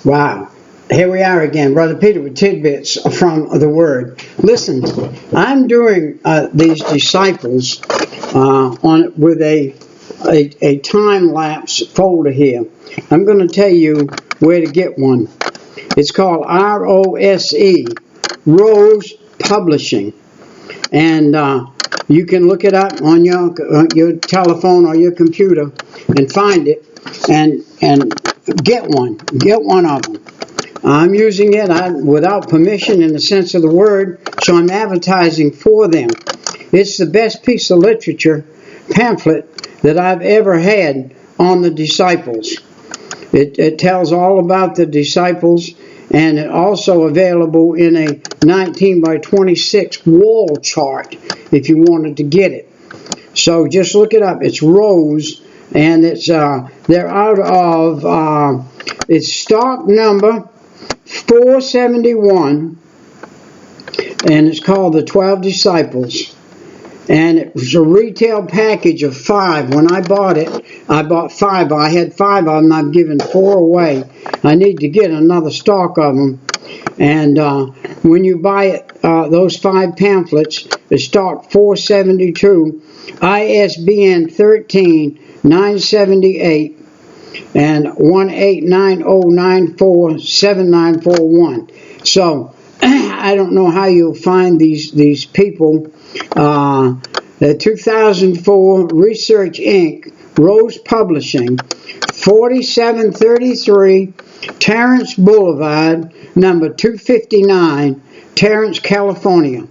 Wow. Here we are again, Brother Peter, with tidbits from the Word. Listen, I'm doing these disciples with a time-lapse folder here. I'm going to tell you where to get one. It's called ROSE, Rose Publishing. And you can look it up on your telephone or your computer and find it and get one. Get one of them. I'm using it without permission in the sense of the word, so I'm advertising for them. It's the best piece of literature pamphlet that I've ever had on the disciples. It tells all about the disciples, and it's also available in a 19 by 26 wall chart if you wanted to get it. So just look it up. It's Rose, and it's they're out of it's stock number 471, and it's called The 12 Disciples. And it was a retail package of 5. When I bought it, I bought 5. I had 5 of them. I've given 4 away. I need to get another stock of them. And when you buy it, those 5 pamphlets, it's stock 472, ISBN 13 978. And 1-890-94-7941. So I don't know how you'll find these people. The 2004 Research Inc. Rose Publishing, 4733 Terrence Boulevard, number 259, Terrence, California,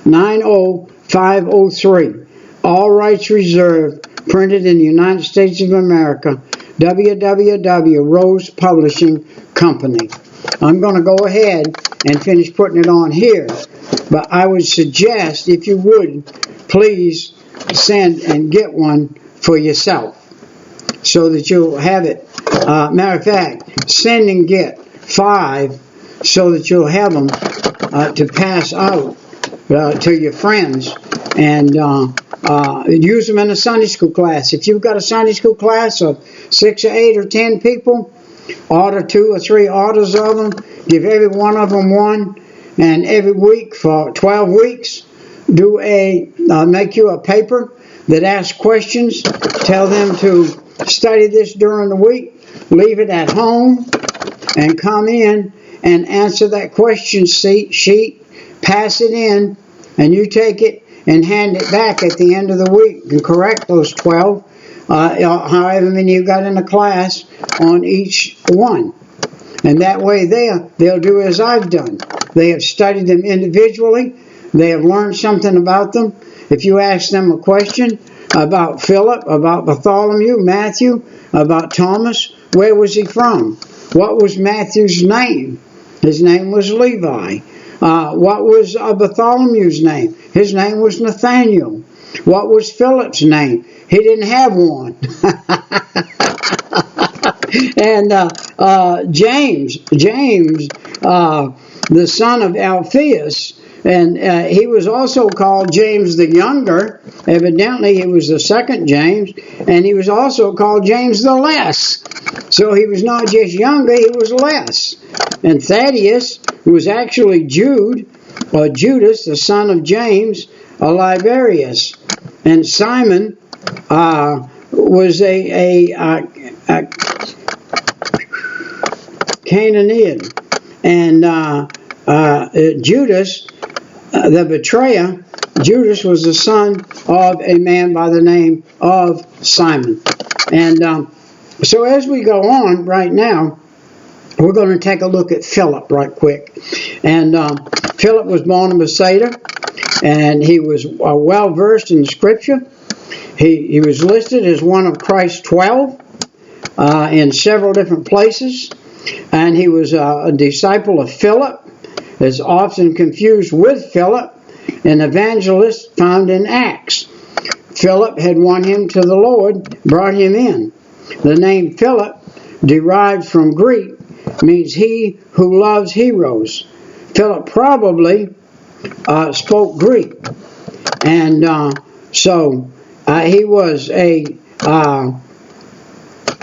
90503. All rights reserved. Printed in the United States of America. www.Rose Publishing Company. I'm going to go ahead and finish putting it on here, but I would suggest, if you would, please send and get one for yourself so that you'll have it. Matter of fact, send and get 5 so that you'll have them to pass out to your friends, and use them in a Sunday school class. If you've got a Sunday school class of 6 or 8 or 10 people, order 2 or 3 orders of them, give every one of them one, and every week for 12 weeks, make you a paper that asks questions. Tell them to study this during the week, leave it at home, and come in and answer that question sheet, pass it in, and you take it and hand it back at the end of the week and correct those 12, however many you got in the class on each one. And that way they'll do as I've done. They have studied them individually. They have learned something about them. If you ask them a question about Philip, about Bartholomew, Matthew, about Thomas, where was he from? What was Matthew's name? His name was Levi. What was Bartholomew's name? His name was Nathaniel. What was Philip's name? He didn't have one. And James, the son of Alphaeus, and he was also called James the Younger. Evidently, he was the second James, and he was also called James the Less. So he was not just younger, he was less. And Thaddeus was actually Judas, the son of James, a Liberius. And Simon was a Canaanian. And Judas, the betrayer, Judas was the son of a man by the name of Simon. And so as we go on right now, we're going to take a look at Philip right quick. And Philip was born in Bethsaida, and he was well versed in the Scripture. He was listed as one of Christ's 12 in several different places, and he was a disciple of Philip, is often confused with Philip, an evangelist found in Acts. Philip had won him to the Lord, brought him in. The name Philip, derived from Greek, means he who loves heroes. Philip probably spoke Greek, and so he was a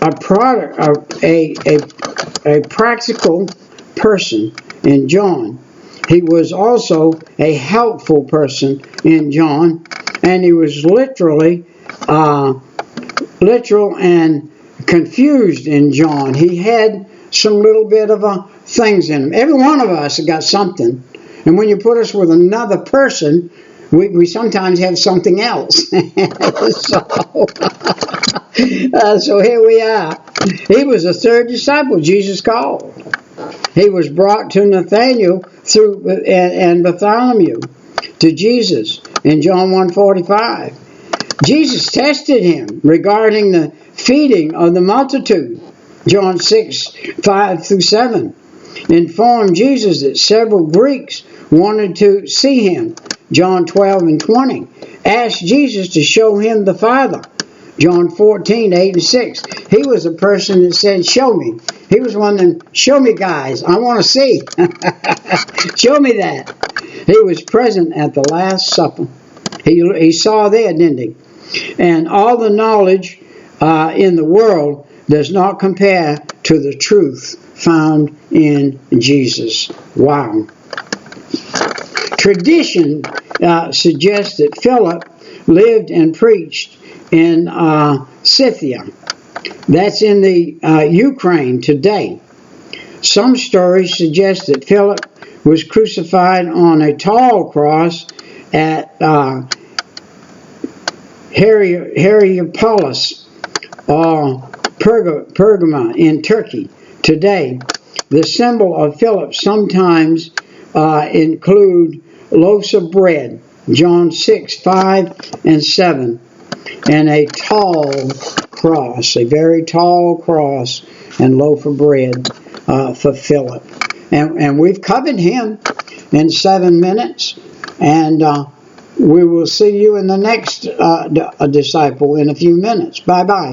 a practical person in John. He was also a helpful person in John, and he was literal and confused in John. He had some little bit of things in him. Every one of us has got something, and when you put us with another person, we sometimes have something else. So here we are. He was the third disciple Jesus called. He was brought to Nathanael and Bartholomew to Jesus in John 1:45. Jesus tested him regarding the feeding of the multitude. John 6:5-7 informed Jesus that several Greeks wanted to see him. John 12:20 asked Jesus to show him the Father. John 14:8-6. He was a person that said, "Show me." He was one of them, "Show me guys, I want to see." Show me that. He was present at the Last Supper. He saw there, didn't he? And all the knowledge in the world does not compare to the truth found in Jesus. Wow. Tradition suggests that Philip lived and preached in Scythia. That's in the Ukraine today. Some stories suggest that Philip was crucified on a tall cross at Hierapolis or Pergama in Turkey today. The symbol of Philip sometimes include loaves of bread, John 6:5-7, and a tall cross, a very tall cross and loaf of bread for Philip. And we've covered him in 7 minutes, and we will see you in the next disciple in a few minutes. Bye-bye.